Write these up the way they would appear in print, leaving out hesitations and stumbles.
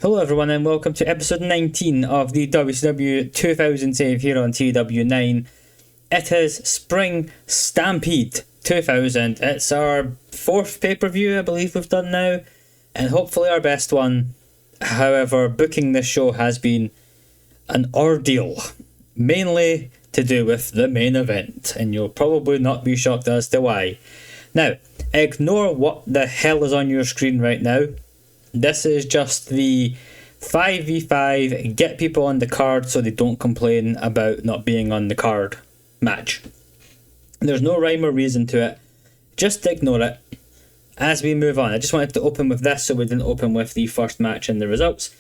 Hello everyone and welcome to episode 19 of the WCW 2000 save here on TEW9. It is Spring Stampede 2000. It's our fourth pay-per-view I believe we've done now, and hopefully our best one. However, booking this show has been an ordeal, mainly to do with the main event, and you'll probably not be shocked as to why. Now, ignore what the hell is on your screen right now. This is just the 5v5 get people on the card so they don't complain about not being on the card match. There's no rhyme or reason to it. Just ignore it as we move on. I just wanted to open with this so we didn't open with the first match and the results.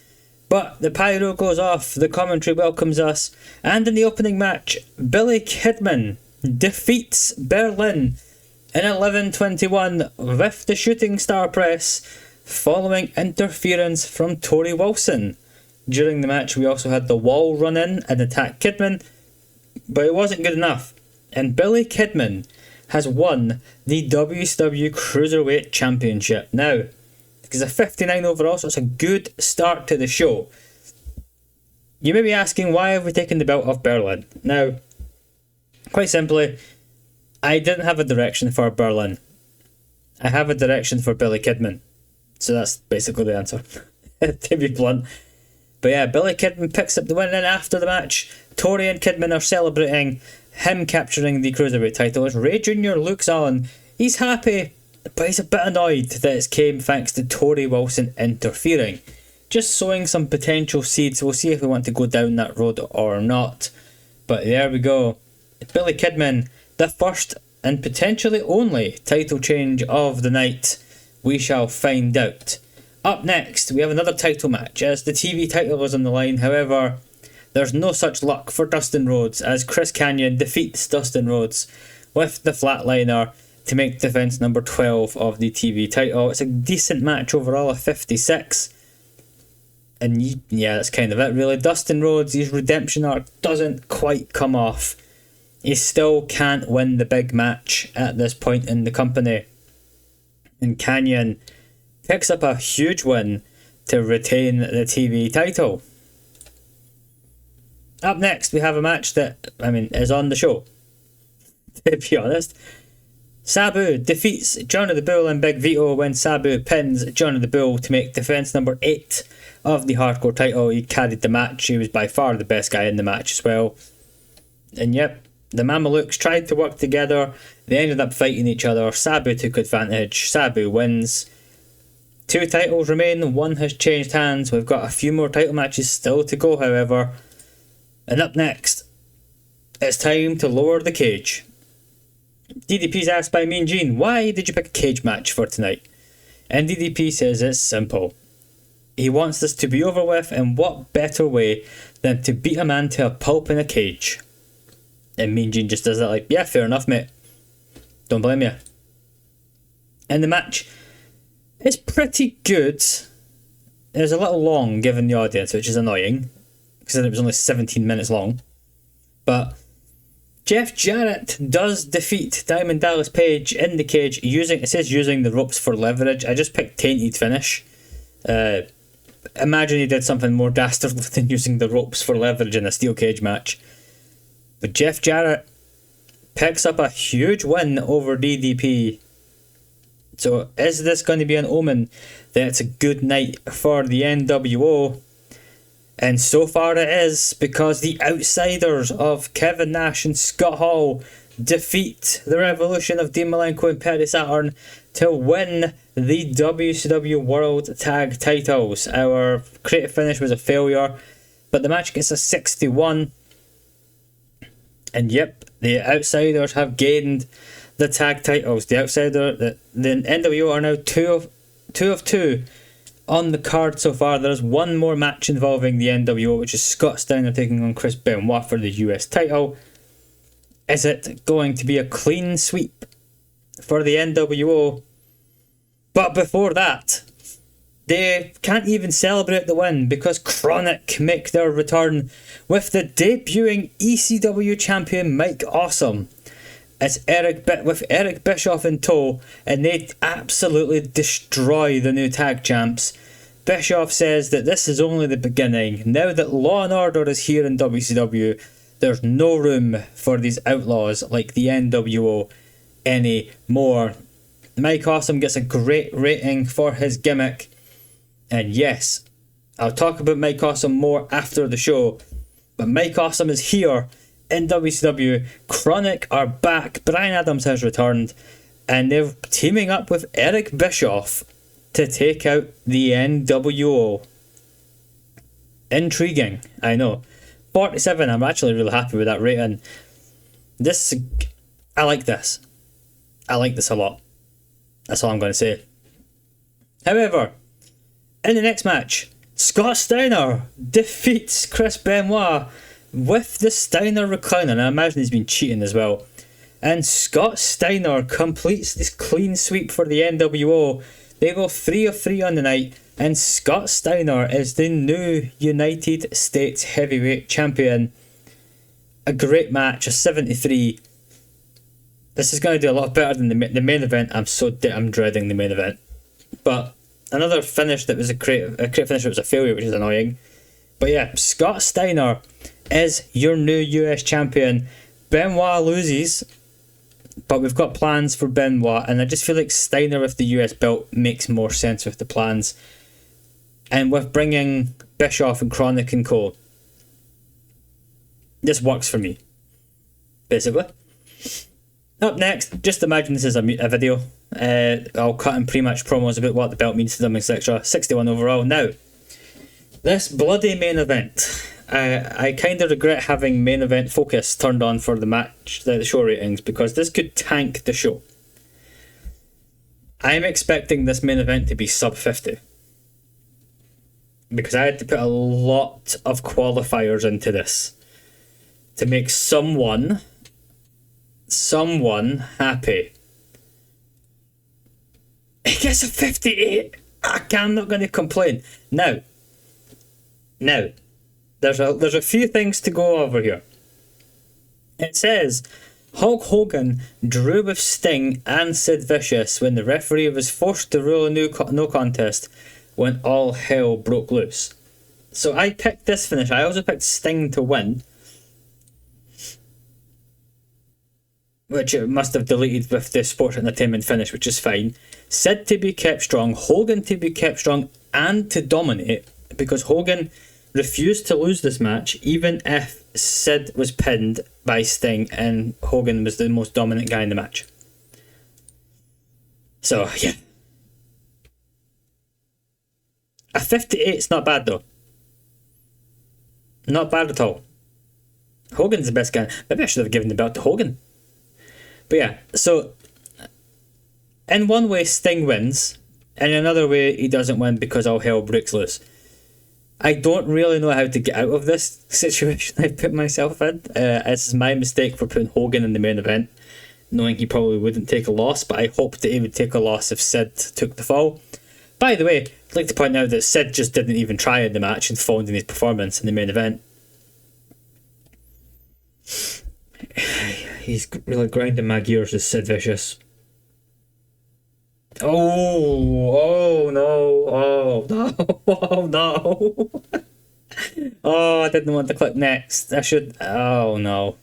But the pyro goes off, the commentary welcomes us, and in the opening match, Billy Kidman defeats Berlin in 11:21 with the shooting star press, following interference from Torrie Wilson. During the match we also had the wall run in and attack Kidman, but it wasn't good enough, and Billy Kidman has won the WCW Cruiserweight Championship. Now, it's a 59 overall, so it's a good start to the show. You may be asking, why have we taken the belt off Berlin? Now, quite simply, I didn't have a direction for Berlin. I have a direction for Billy Kidman. So that's basically the answer, to be blunt. But yeah, Billy Kidman picks up the win, and after the match, Torrie and Kidman are celebrating him capturing the Cruiserweight title. As Ray Jr. looks on, he's happy, but he's a bit annoyed that it came thanks to Torrie Wilson interfering. Just sowing some potential seeds. We'll see if we want to go down that road or not. But there we go. Billy Kidman, the first and potentially only title change of the night. We shall find out. Up next, we have another title match as the TV title was on the line. However, there's no such luck for Dustin Rhodes as Chris Kanyon defeats Dustin Rhodes with the flatliner to make defense number 12 of the TV title. It's a decent match overall, a 56. And yeah, that's kind of it really. Dustin Rhodes, his redemption arc doesn't quite come off. He still can't win the big match at this point in the company. And Kanyon picks up a huge win to retain the TV title. Up next, we have a match that, is on the show, to be honest. Sabu defeats Johnny the Bull and Big Vito when Sabu pins Johnny the Bull to make defense number 8 of the hardcore title. He carried the match. He was by far the best guy in the match as well. And yep, the Mamalukes tried to work together. They ended up fighting each other. Sabu took advantage. Sabu wins. 2 titles remain. 1 has changed hands. We've got a few more title matches still to go, however. And up next, it's time to lower the cage. DDP's asked by Mean Gene, why did you pick a cage match for tonight? And DDP says it's simple. He wants this to be over with, and what better way than to beat a man to a pulp in a cage? And Mean Gene just does that like, yeah, fair enough, mate. Don't blame you. And the match is pretty good. It was a little long given the audience, which is annoying, because it was only 17 minutes long. But Jeff Jarrett does defeat Diamond Dallas Page in the cage using the ropes for leverage. I just picked tainted finish. Imagine he did something more dastardly than using the ropes for leverage in a steel cage match. But Jeff Jarrett picks up a huge win over DDP. So is this going to be an omen that it's a good night for the NWO? And so far it is, because the outsiders of Kevin Nash and Scott Hall defeat the Revolution of Dean Malenko and Perry Saturn to win the WCW World Tag Titles. Our creative finish was a failure, but the match gets a 61. And yep, the outsiders have gained the tag titles. The NWO are now 2 of 2 on the card so far. There's one more match involving the NWO, which is Scott Steiner taking on Chris Benoit for the US title. Is it going to be a clean sweep for the NWO? But before that, they can't even celebrate the win because Chronic make their return with the debuting ECW champion Mike Awesome. It's with Eric Bischoff in tow, and they absolutely destroy the new tag champs. Bischoff says that this is only the beginning. Now that Law and Order is here in WCW, there's no room for these outlaws like the NWO anymore. Mike Awesome gets a great rating for his gimmick. And yes, I'll talk about Mike Awesome more after the show. But Mike Awesome is here in WCW. Chronic are back. Brian Adams has returned. And they're teaming up with Eric Bischoff to take out the NWO. Intriguing, I know. 47, I'm actually really happy with that rating. I like this. I like this a lot. That's all I'm going to say. However, in the next match, Scott Steiner defeats Chris Benoit with the Steiner recliner. And I imagine he's been cheating as well. And Scott Steiner completes this clean sweep for the NWO. They go 3 of 3 on the night. And Scott Steiner is the new United States Heavyweight Champion. A great match, a 73. This is going to do a lot better than the main event. I'm dreading the main event. But another finish that was a great finish that was a failure, which is annoying. But yeah, Scott Steiner is your new US champion. Benoit loses, but we've got plans for Benoit, and I just feel like Steiner with the US belt makes more sense with the plans. And with bringing Bischoff and Chronic and Co, this works for me, basically. Up next, just imagine this is a video. I'll cut in pre-match promos about what the belt means to them, etc. 61 overall. Now, this bloody main event. I kind of regret having main event focus turned on for the match, the show ratings, because this could tank the show. I'm expecting this main event to be sub 50. Because I had to put a lot of qualifiers into this to make someone happy. It gets a 58. I'm not going to complain. Now, there's a few things to go over here. It says Hulk Hogan drew with Sting and Sid Vicious when the referee was forced to rule a no contest when all hell broke loose. So I picked this finish. I also picked Sting to win, which it must have deleted with the sports entertainment finish, which is fine. Sid to be kept strong, Hogan to be kept strong and to dominate, because Hogan refused to lose this match even if Sid was pinned by Sting and Hogan was the most dominant guy in the match. So yeah, a 58's not bad though. Not bad at all. Hogan's the best guy. Maybe I should have given the belt to Hogan. But yeah, so in one way Sting wins, and in another way he doesn't win because all hell breaks loose. I don't really know how to get out of this situation I've put myself in. This is my mistake for putting Hogan in the main event, knowing he probably wouldn't take a loss, but I hoped that he would take a loss if Sid took the fall. By the way, I'd like to point out that Sid just didn't even try in the match and phoned in his performance in the main event. He's really grinding my gears, as Sid Vicious. Oh no. Oh, I didn't want to click next. I should. Oh no.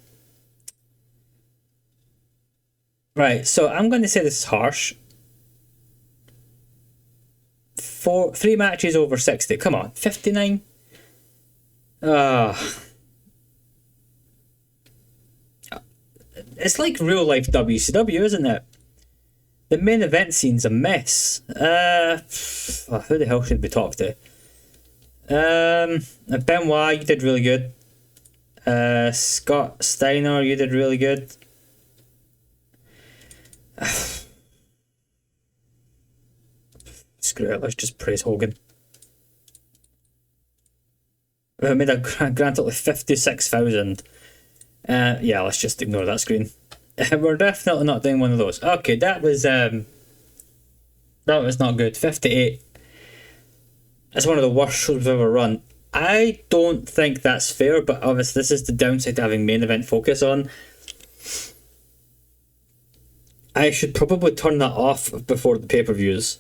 Right, so I'm going to say this is harsh. 3 matches over 60. Come on, 59. It's like real life WCW, isn't it? The main event scene's a mess. Who the hell should we talk to? Benoit, you did really good. Scott Steiner, you did really good. Screw it, let's just praise Hogan. We made a grand total of 56,000. Yeah, let's just ignore that screen. We're definitely not doing one of those. Okay, that was not good. 58. That's one of the worst shows we've ever run. I don't think that's fair, but obviously this is the downside to having main event focus on. I should probably turn that off before the pay-per-views.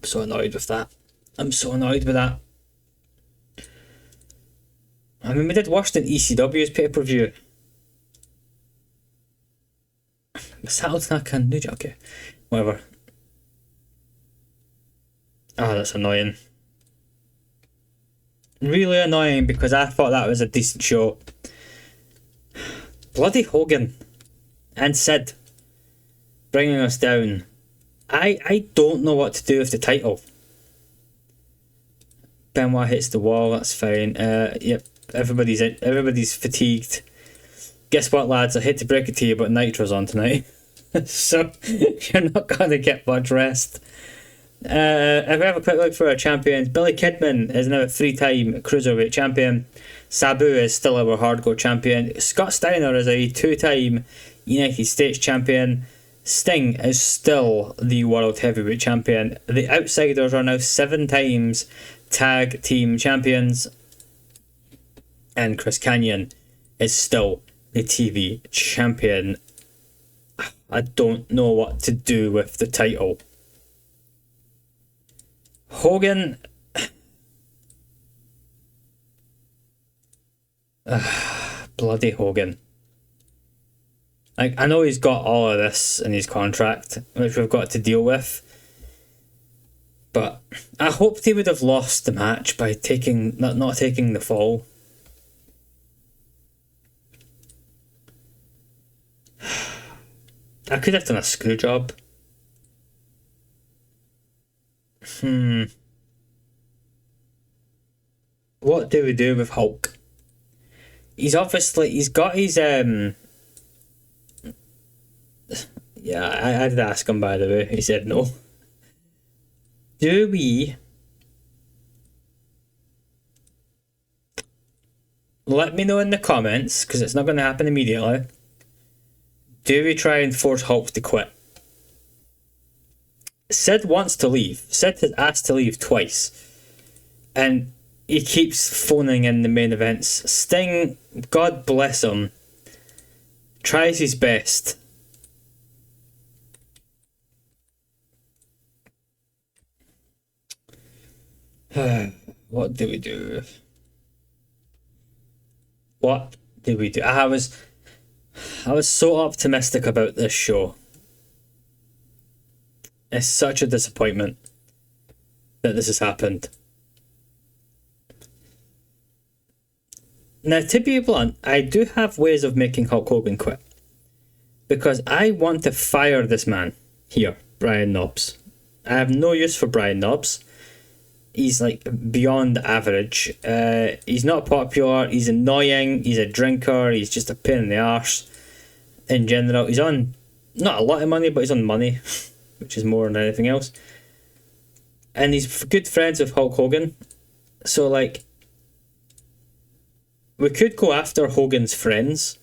I'm so annoyed with that. I'm so annoyed with that. I mean, we did worse than ECW's pay-per-view. Okay, whatever. Oh, that's annoying. Really annoying, because I thought that was a decent show. Bloody Hogan and Sid bringing us down. I don't know what to do with the title. Benoit hits the wall, that's fine. Yep, everybody's fatigued. Guess what, lads? I hate to break it to you, but Nitro's on tonight. So you're not gonna get much rest. If we have a quick look for our champions, Billy Kidman is now a 3-time Cruiserweight champion. Sabu is still our hardcore champion. Scott Steiner is a 2-time United States champion. Sting is still the World Heavyweight champion. The Outsiders are now 7 times tag team champions. And Chris Kanyon is still the TV champion. I don't know what to do with the title. Hogan. Bloody Hogan. Like, I know he's got all of this in his contract, which we've got to deal with. But I hoped he would have lost the match by not taking the fall. I could have done a screw job. What do we do with Hulk? He's got his yeah, I did ask him, by the way. He said no. Do we... Let me know in the comments, because it's not going to happen immediately. Do we try and force Hulk to quit? Sid wants to leave. Sid has asked to leave twice. And he keeps phoning in the main events. Sting, God bless him, tries his best. What do we do? What do we do? I was so optimistic about this show. It's such a disappointment that this has happened. Now, to be blunt, I do have ways of making Hulk Hogan quit. Because I want to fire this man here, Brian Knobbs. I have no use for Brian Knobbs. He's like beyond average. He's not popular, he's annoying, he's a drinker, he's just a pain in the arse in general. He's on not a lot of money, but he's on money, which is more than anything else. And he's good friends with Hulk Hogan. So, like, we could go after Hogan's friends.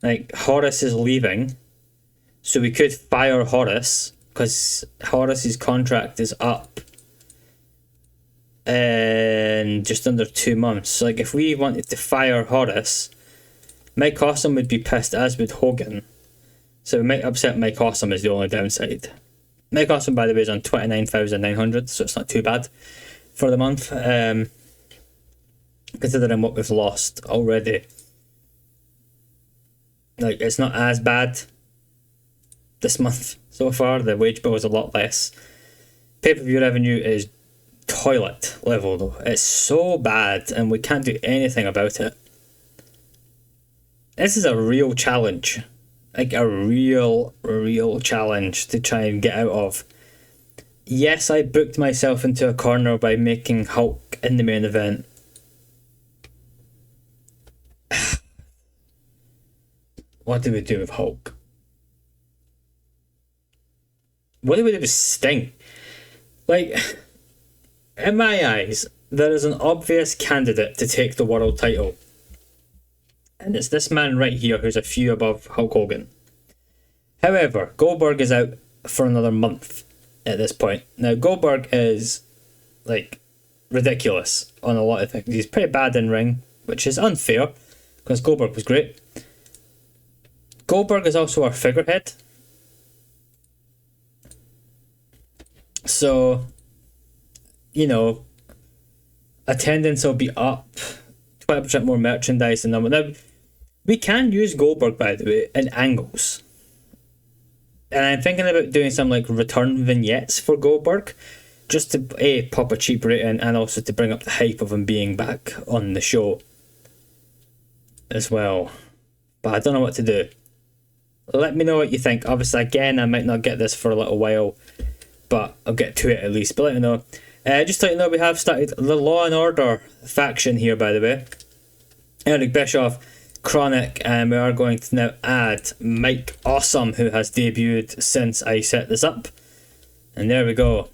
Like, Horace is leaving, so we could fire Horace, because Horace's contract is up in just under 2 months. So, like, if we wanted to fire Horace, Mike Awesome would be pissed, as would Hogan. So we might upset Mike Awesome is the only downside. Mike Awesome, by the way, is on 29,900, so it's not too bad for the month, considering what we've lost already. Like, it's not as bad this month so far. The wage bill is a lot less. Pay-per-view revenue is toilet level though. It's so bad and we can't do anything about it. This is a real challenge. Like a real challenge to try and get out of. Yes, I booked myself into a corner by making Hulk in the main event. What do we do with Hulk? What do we do with Sting? Like, in my eyes, there is an obvious candidate to take the world title. And it's this man right here who's a few above Hulk Hogan. However, Goldberg is out for another month at this point. Now, Goldberg is, like, ridiculous on a lot of things. He's pretty bad in ring, which is unfair, because Goldberg was great. Goldberg is also our figurehead. So, you know, attendance will be up, 20% more merchandise and number. Now, we can use Goldberg, by the way, in angles. And I'm thinking about doing some like return vignettes for Goldberg, just to pop a cheap rating and also to bring up the hype of him being back on the show as well. But I don't know what to do. Let me know what you think. Obviously, again, I might not get this for a little while, but I'll get to it at least. But let me know. Just to let you know, we have started the Law and Order faction here, by the way. Eric Bischoff, Chronic, and we are going to now add Mike Awesome, who has debuted since I set this up. And there we go.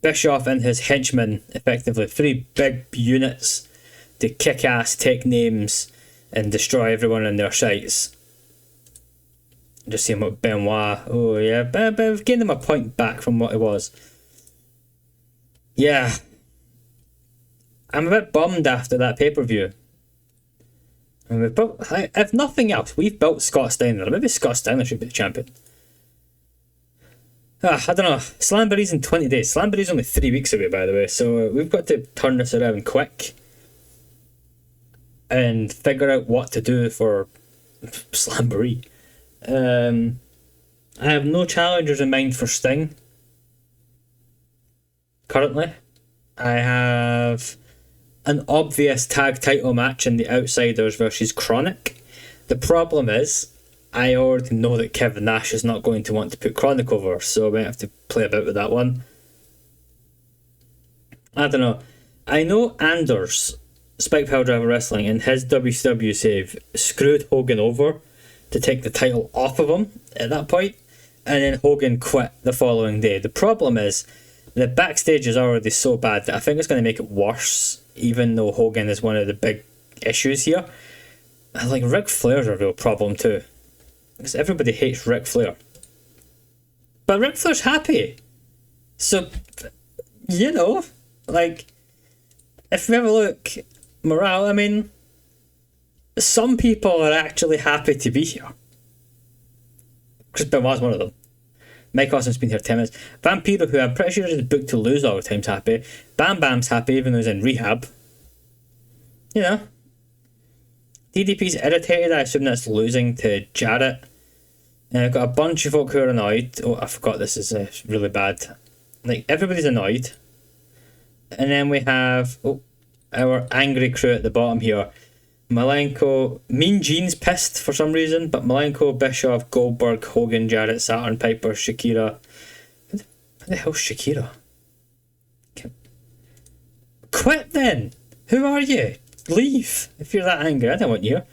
Bischoff and his henchmen, effectively 3 big units to kick ass, take names, and destroy everyone in their sights. Just seeing what Benoit. Oh yeah, but we've gained him a point back from what it was. Yeah, I'm a bit bummed after that pay-per-view. And we've built, if nothing else, we've built Scott Steiner. Maybe Scott Steiner should be the champion. I don't know. Slamboree's in 20 days. Slamboree's only 3 weeks away, by the way, so we've got to turn this around quick and figure out what to do for Slamboree. I have no challengers in mind for Sting. Currently, I have an obvious tag title match in the Outsiders versus Chronic. The problem is, I already know that Kevin Nash is not going to want to put Chronic over, so we have to play about with that one. I don't know. I know Anders, Spike Piledriver Wrestling, in his WCW save, screwed Hogan over to take the title off of him at that point, and then Hogan quit the following day. The problem is, the backstage is already so bad that I think it's going to make it worse, even though Hogan is one of the big issues here. Like, Ric Flair's a real problem too, because everybody hates Ric Flair. But Ric Flair's happy. So, you know, like, if we have a look, morale, I mean, some people are actually happy to be here. Chris Benoit's one of them. Mike Awesome's been here 10 minutes. Vampiro, who I'm pretty sure is booked to lose all the time, is happy. Bam Bam's happy, even though he's in rehab. You know. DDP's irritated, I assume that's losing to Jarrett. And I've got a bunch of folk who are annoyed. Oh, I forgot this is really bad. Like, everybody's annoyed. And then we have our angry crew at the bottom here. Malenko, Mean Gene's pissed for some reason, but Malenko, Bischoff, Goldberg, Hogan, Jarrett, Saturn, Piper, Shakira. Who the hell's Shakira? Quit then! Who are you? Leave if you're that angry. I don't want you here.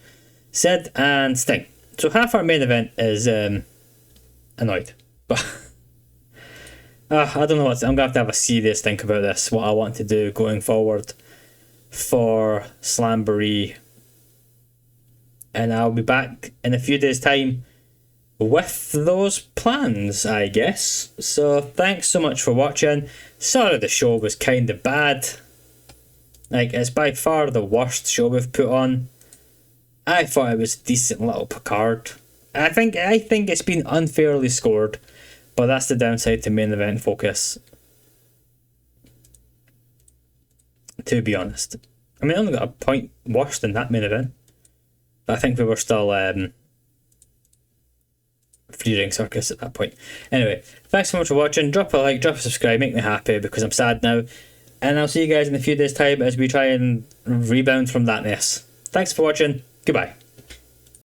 Sid and Sting. So half our main event is annoyed. But I don't know what I'm going to have a serious think about this, what I want to do going forward for Slamboree. And I'll be back in a few days' time with those plans, I guess. So thanks so much for watching. Sorry the show was kind of bad. Like, it's by far the worst show we've put on. I thought it was a decent little Picard. I think it's been unfairly scored, but that's the downside to main event focus, to be honest. I mean, I only got a point worse than that main event. But I think we were still free ring circus at that point. Anyway, thanks so much for watching. Drop a like, drop a subscribe, make me happy because I'm sad now. And I'll see you guys in a few days' time as we try and rebound from that mess. Thanks for watching. Goodbye.